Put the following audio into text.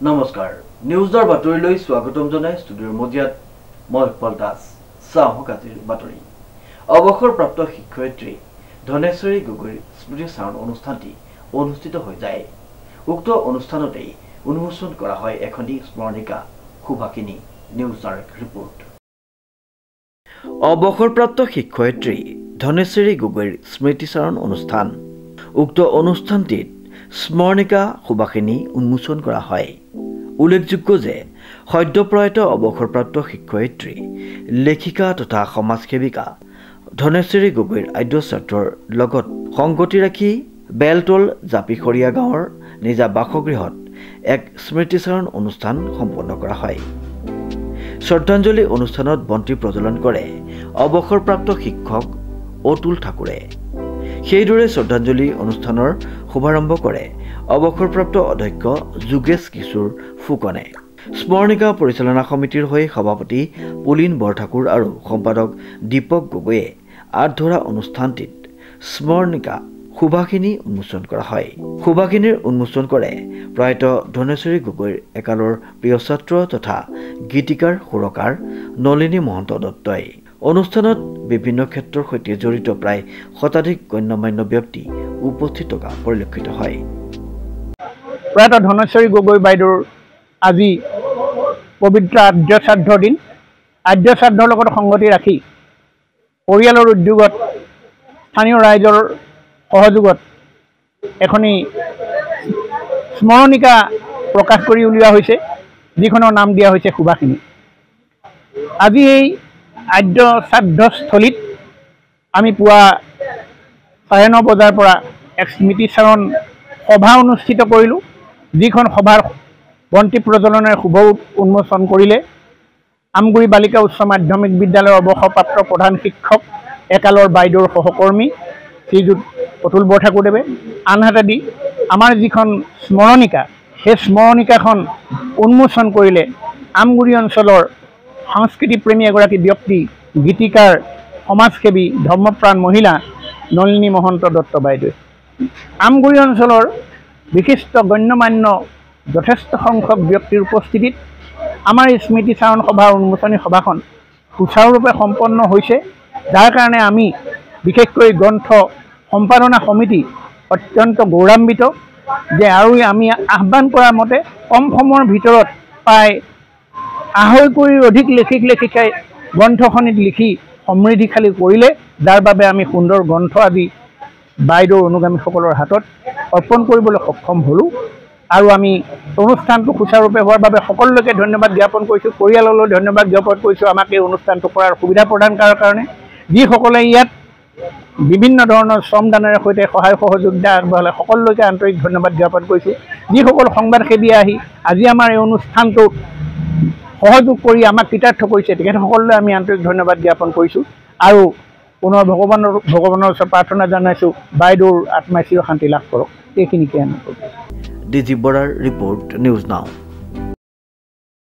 নমস্কাৰ নিউজৰ বাতৰিলৈ স্বাগতম জনাই ষ্টুডিঅ'ৰ মজিয়াত মই উৎপল দাস চাহক আজিৰ বাতৰি অৱসৰপ্ৰাপ্ত শিক্ষয়িত্ৰী ধনেশ্বৰী গগৈৰ স্মৃতি চাৰণ অনুষ্ঠানটি অনুষ্ঠিত হৈ যায় উক্ত অনুষ্ঠানতেই উন্মোচন কৰা হয় এখনি স্মৰণিকা সুভাষিনী নিউজৰ ৰিপৰ্ট অৱসৰপ্ৰাপ্ত শিক্ষয়িত্ৰী ধনেশ্বৰী গগৈৰ স্মৃতি চাৰণ অনুষ্ঠান উক্ত অনুষ্ঠানটিত স্মৰণিকা সুভাষিনী উন্মোচন কৰা হয় উল্লেখযোগ্য যে সদ্যপ্ৰয়াত অৱসৰপ্ৰাপ্ত শিক্ষয়িত্ৰী লেখিকা তথা সমাজসেৱিকা ধনেশ্বৰী গগৈৰ আদ্য ছাত্ৰৰ লগত সংগতি ৰাখি বেলতল জাপিখৰীয়া গাঁৱৰ নিজা বাসগৃহত এক স্মৃতিচাৰণ অনুষ্ঠান সম্পন্ন কৰা হয় শ্ৰদ্ধাঞ্জলি অনুষ্ঠানত বন্তি প্ৰজ্বলন কৰে অৱসৰপ্ৰাপ্ত শিক্ষক অতুল ঠাকুৰে সেইদৰে শ্ৰদ্ধাঞ্জলি অনুষ্ঠানৰ শুভাৰম্ভ কৰে অৱসৰপ্ৰাপ্ত অধ্যক্ষ যোগেশ কিশোৰ ফুকনে স্মৰণিকা পৰিচালনা সমিতিৰ হৈ সভাপতি পুলিন বৰঠাকুৰ আৰু সম্পাদক দীপক গগৈয়ে আধৰা অনুষ্ঠানটিত স্মৰণিকা সুভাষিনী উন্মোচন কৰা হয় সুভাষিনীৰ উন্মোচন কৰে প্ৰয়াত ধনেশ্বৰী গগৈৰ একালৰ প্ৰিয় ছাত্ৰ তথা গীতিকাৰ সুৰকাৰ নলিনী মহন্ত দত্তই অনুষ্ঠানত বিভিন্ন ক্ষেত্ৰৰ সৈতে জড়িত প্ৰায় শতাধিক গণ্যমান্য ব্যক্তি উপস্থিত থকা পৰিলক্ষিত হয় প্ৰয়াত ধনেশ্বৰী গগৈ বাইদেউৰ আজি পবিত্ৰ আদ্য শ্ৰাদ্ধৰ দিন আদ্য শ্ৰাদ্ধৰ লগত সংগতি ৰাখি পৰিয়ালৰ উদ্যোগত স্থানীয় ৰাইজৰ সহযোগত এখনি স্মৰণিকা প্ৰকাশ কৰি উলিওৱা হৈছে যিখনৰ নাম দিয়া হৈছে সুভাষিনী আজি এই আদ্য শ্ৰাদ্ধস্থলীত আমি পুৱা 9:30 বজাৰ পৰা এক স্মৃতিচাৰণ সভা অনুষ্ঠিত কৰিলোঁ যিখন সভাৰ বন্তি প্ৰজ্বলনেৰে শুভ উন্মোচন কৰিলে আমগুৰি বালিকা উচ্চ মাধ্যমিক বিদ্যালয়ৰ অৱসৰপ্ৰাপ্ত প্ৰধান শিক্ষক একালৰ বাইদেউৰ সহকৰ্মী শ্ৰীযুত অতুল বৰঠাকুৰদেৱে আনহাতেদি আমাৰ যিখন স্মৰণিকা সেই স্মৰণিকাখন উন্মোচন কৰিলে আমগুৰি অঞ্চলৰ সংস্কৃতিপ্ৰেমী এগৰাকী ব্যক্তি গীতিকাৰ সমাজসেৱী ধৰ্মপ্ৰাণ মহিলা নলিনী মহন্ত দত্ত বাইদেৱে আমগুৰি অঞ্চলৰ বিশিষ্ট গণ্যমান্য যথেষ্ট সংখ্যক ব্যক্তিৰ উপস্থিতিত আমাৰ এই স্মৃতিচাৰণ সভাৰ উন্মোচনী সভাখন সুচাৰুৰূপে সম্পন্ন হৈছে যাৰ কাৰণে আমি বিশেষকৈ গ্ৰন্থ সম্পাদনা সমিতি অত্যন্ত গৌৰৱান্বিত যে আৰু আমি আহ্বান কৰাৰ মতে কম সময়ৰ ভিতৰত প্ৰায় 250 কোটিৰ অধিক লেখিকাই গ্ৰন্থখনিত লিখি সমৃদ্ধিশালী কৰিলে যাৰ বাবে আমি সুন্দৰ গ্ৰন্থ আদি বাইদেউৰ অনুগামীসকলৰ হাতত অৰ্পণ কৰিবলৈ সক্ষম হ'লোঁ আৰু আমি অনুষ্ঠানটো সুচাৰুৰূপে হোৱাৰ বাবে সকলোকে ধন্যবাদ জ্ঞাপন কৰিছোঁ পৰিয়াললৈ ধন্যবাদ জ্ঞাপন কৰিছোঁ আমাক এই অনুষ্ঠানটো কৰাৰ সুবিধা প্ৰদান কৰাৰ কাৰণে যিসকলে ইয়াত বিভিন্ন ধৰণৰ শ্ৰমদানেৰে সৈতে সহায় সহযোগিতা আগবঢ়ালে সকলোকে আন্তৰিক ধন্যবাদ জ্ঞাপন কৰিছোঁ যিসকল সংবাদসেৱীয়ে আহি আজি আমাৰ এই অনুষ্ঠানটো সহযোগ কৰি আমাক কৃতাৰ্থ কৰিছে তেখেতসকললৈ আমি আন্তৰিক ধন্যবাদ জ্ঞাপন কৰিছোঁ আৰু পুনৰ ভগৱানৰ ওচৰত প্ৰাৰ্থনা জনাইছোঁ বাইদেউৰ আত্মাই চিৰ শান্তি লাভ কৰক এইখিনিকে আমি ডিজি বৰাৰ ৰিপৰ্ট নিউজ নাও।